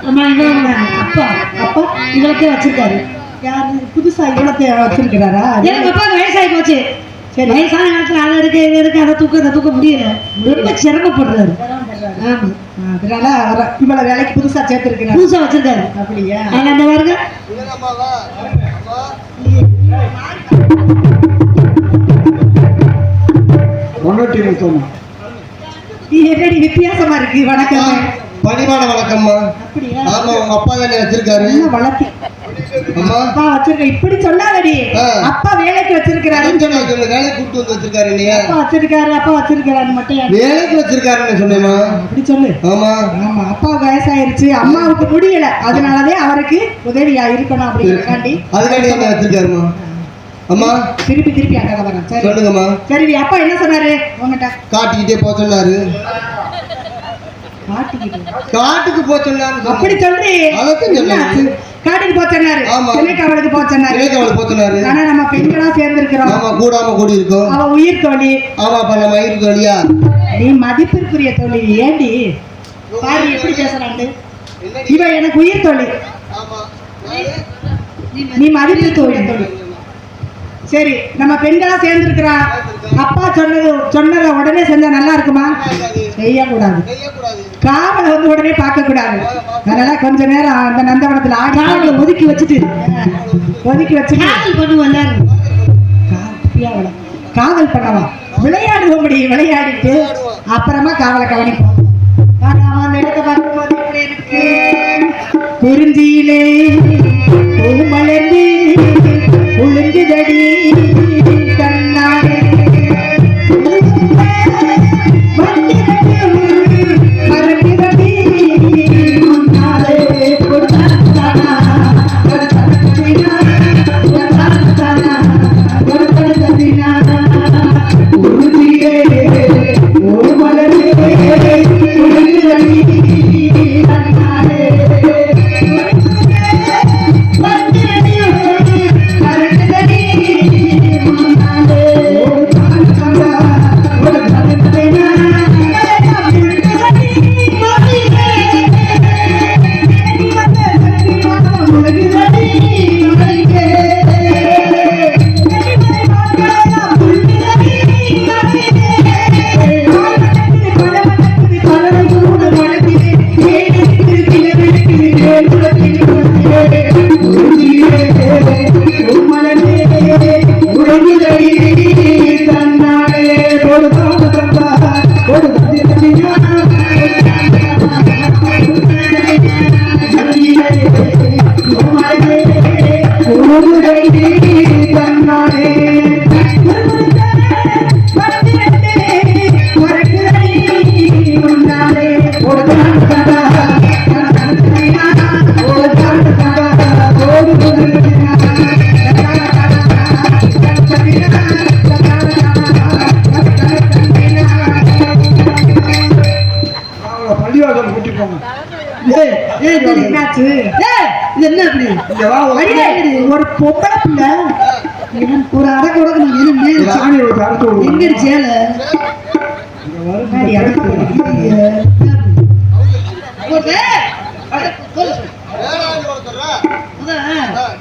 அப்பா அப்பா இவ்வளோத்தையே வச்சிருக்காரு. யாரு புதுசா இவ்வளோத்தைய வச்சிருக்கிறாரா? எனக்கு அப்பா வயசாகி போச்சு. சரி, வயசான காலத்தில் அதை எடுக்க இதை எடுக்க அதை தூக்க முடியல. ரொம்ப சிரமப்படுறாரு. ஆமா, அதனால இவ்வளவு வேலைக்கு புதுசா சேர்த்துருக்கிறாரு, புதுசா வச்சிருக்காரு. அப்படியா? அந்த பாருங்க எப்படி வித்தியாசமா இருக்கு. வணக்கம். பணிவான வணக்கம்மா. அப்படியா? ஆமா, உங்க அப்பா தானே வச்சிருக்காரு. வளர்த்தி அம்மா அப்பா வச்சிருக்க. இப்படி சொல்லாதடி. அப்பா வேலைக்கு வச்சிருக்காரு. வேலைக்கு கூப்பிட்டு வந்து வச்சிருக்காரு. இல்லையா? அப்பா வச்சிருக்காரு, அப்பா வச்சிருக்காரு மட்டும் வேலைக்கு வச்சிருக்காருன்னு சொன்னேமா. அப்படி சொல்லு. ஆமா ஆமா, அப்பா வயசாயிருச்சு, அம்மாவுக்கு முடியல, அதனாலதான் அவருக்கு உதவியா இருக்கணும் அப்படிங்கிறக்காண்டி அதுக்காண்டி என்ன வச்சிருக்காருமா. அம்மா திருப்பி அட்டாக வரேன். சரி சொல்லுங்கம்மா. சரி, அப்பா என்ன சொன்னாரு உங்ககிட்ட? காட்டிக்கிட்டே போக சொன்னாரு. காட்டுக்கு போக சொன்னாரு. அப்படி சொல்லி காட்டுக்கு போக சொன்னாரு. திணைக்காவலுக்கு போக சொன்னாரு. ஆனா நம்ம பெண்களா சேர்ந்திருக்கிறோம். ஆமா, கூடாம கூடி இருக்கோம். அவ உயிர் தோழி. ஆமா, அப்ப நம்ம உயிர் தோழியா? நீ மதிப்பிற்குரிய தோழி. ஏண்டி பாரு எப்படி பேசுறாண்டு. இவ எனக்கு உயிர் தோழி, நீ மதிப்பு தோழி. சரி, நம்ம பெண்களா சேர்ந்திருக்கிறா. அப்பா சொன்னத உடனே செஞ்சா நல்லா இருக்குமா? செய்யக்கூடாது. காவலை வந்து உடனே பார்க்க கூடாது. அதனால கொஞ்ச நேரம் அந்த நந்தவனத்துல காவலை ஒதுக்கி வச்சுட்டு பண்ணுவோம். காவல் பண்ணலாம், விளையாடுவோம். விளையாடிட்டு அப்புறமா காவலை கவனிப்போம். அந்த இடத்தை பார்க்கும்போது எப்படி இருக்கு? குறிஞ்சியிலே பூமலர்ந்து உளுந்துதடி கண்ணாடி ஒரு பொம்பளை பிள்ளை ஒரு அடக்க எங்க சேல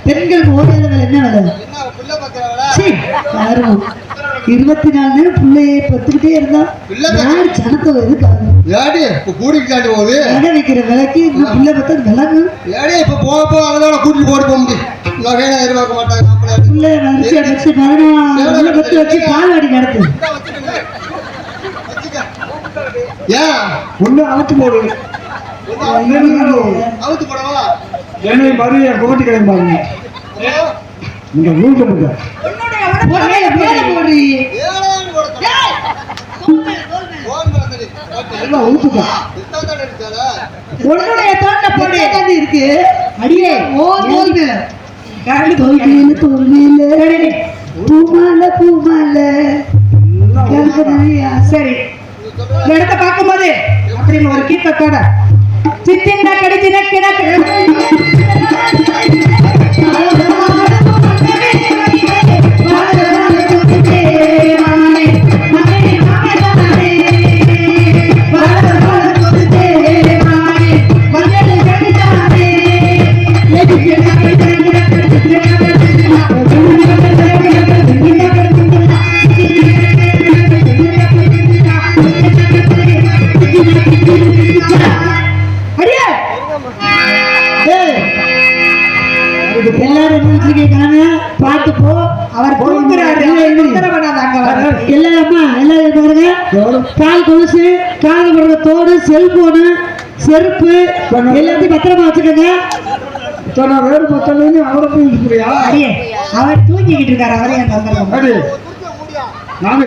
பெண்களுக்கு ஓடுற வேலை என்ன வேலை? 24 நேரம் பிள்ளைய பத்துக்கிட்டே இருந்தா சனத்தை வைக்கிற விலைக்கு பிள்ளை பத்த விலங்கு இப்ப போக அதனால கூட்டிட்டு போட்டு போக முடியும். எதிர்பார்க்க மாட்டாங்க. பிள்ளை வச்சு 14 பத்து வச்சு பால்வாடி நடத்து. ஏன் ஒண்ணு அவுத்து போடு, அவுத்து போடவா? என்னை மறுபடிய புகட்டி கிளம்பாங்க. நீங்க வீட்டு போடுங்க. உன்னுடைய தோட்ட போட்டு இருக்கு. அடியே சரி, இடத்த பார்க்கும்போது அப்படின்னு ஒரு கீர்த்தத்தோட சித்தின கடிச்சின கிணக்கு எப்படி வச்சிருக்கீங்க பார்த்து போ. அவர் தூங்குறாரு. எல்லாருமா எல்லாரும் பாருங்க. கால் கொலுசு, கால் போடுற தோடு, செல்போனு, செருப்பு எல்லாத்தையும் பத்திரமா வச்சுக்கோங்க. வேறு பத்தலைன்னு அவரை போய் அவர் தூங்கிக்கிட்டு இருக்காரு. அவரே நாங்க